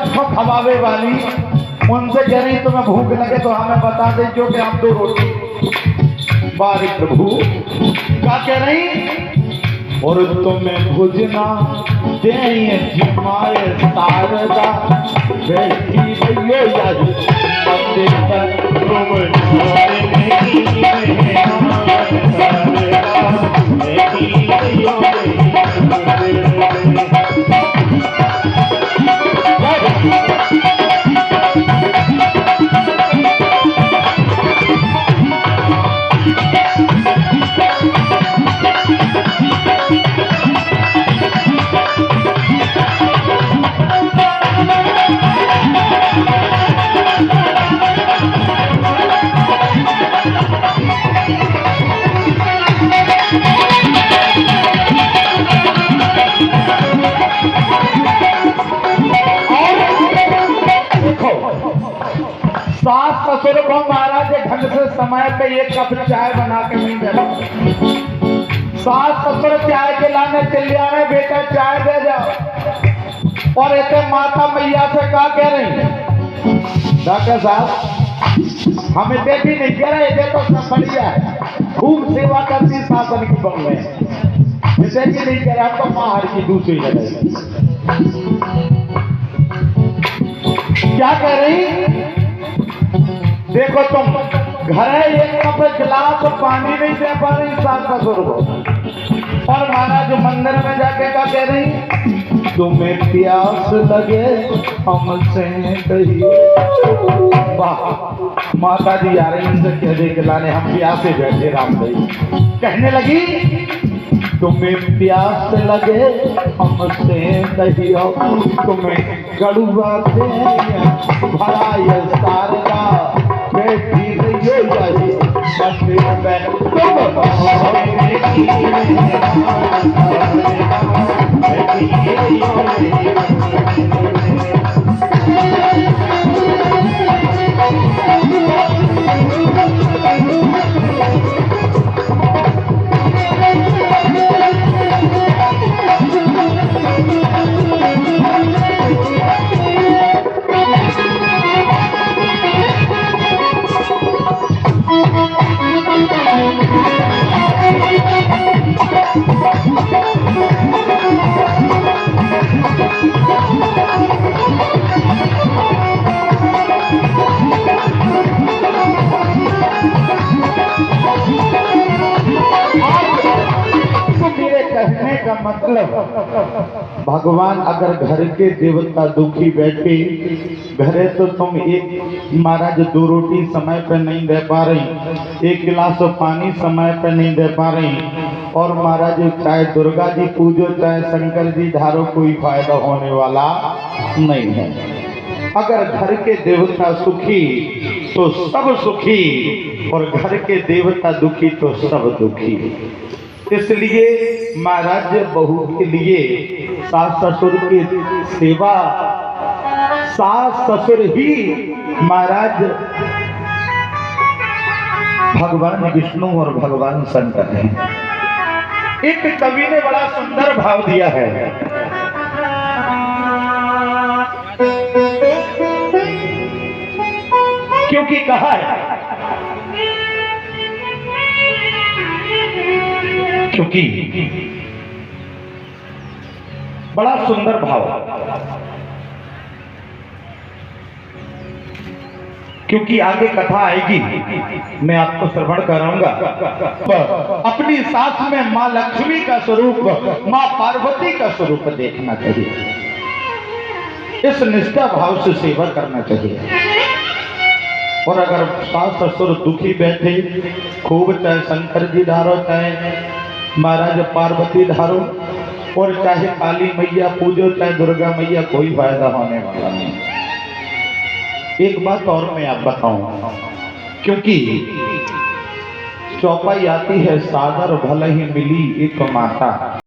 इसको खवावे वाली उनसे कह रही तुम्हें भूख लगे तो हमें बता दे जो कि हम 2 रोटी। बारी प्रभु क्या कह रही और तुम्हें भुजना दे जिमाए तारदा बैठी भैया याद मंदिर पर सास ससुर को महाराज ढंग से समय पे 1 कप चाय बना के नहीं देना। सास ससुर चाय के लाने चिल्लिया रहे बेटा चाय दे जाओ और ऐसे माता मैया से क्या कह रही डॉक्टर साहब हमें देखी नहीं कह रहे ये तो सब बढ़िया है खूब सेवा करती शासन की बन में जैसे कि नहीं कह रहा तो माहर की दूसरी लगे। क्या कह रही देखो तुम घर है 1 कप गिलास पानी नहीं दे पा रही सास ससुर को और महाराज मंदिर में जाके क्या कह रही तुम्हें प्यास लगे हमसे कही। वाह माता जी आ रही इनसे कह दे खिलाने हम प्यासे बैठे राम भाई कहने लगी तुम्हें प्यास लगे हमसे कहियो तुम्हें गड़ुआ दे भरा ये सारदा बैठी रहियो जाए मंदिर में का मतलब भगवान अगर घर के देवता दुखी बैठे घरे तो तुम एक महाराज 2 रोटी समय पे नहीं दे पा रही 1 गिलास पानी समय पे नहीं दे पा रही और महाराज चाहे दुर्गा जी पूजो चाहे शंकर जी धारो कोई फायदा होने वाला नहीं है। अगर घर के देवता सुखी तो सब सुखी और घर के देवता दुखी तो सब दुखी। इसलिए महाराज बहू के लिए सास ससुर की सेवा सास ससुर ही महाराज भगवान विष्णु और भगवान शंकर हैं। एक कवि ने बड़ा सुंदर भाव दिया है क्योंकि कहा है क्योंकि बड़ा सुंदर भाव क्योंकि आगे कथा आएगी मैं आपको श्रवण कराऊंगा। अपनी सास में मां लक्ष्मी का स्वरूप मां पार्वती का स्वरूप देखना चाहिए। इस निष्ठा भाव से सेवा करना चाहिए। और अगर सास ससुर दुखी बैठे खूब चाहे शंकर जी धारो चाहे महाराज पार्वती धारो और चाहे काली मैया पूजो चाहे दुर्गा मैया कोई फायदा होने वाला नहीं। एक बात और मैं आप बताऊं क्योंकि चौपाई आती है सागर भले ही मिली एक माता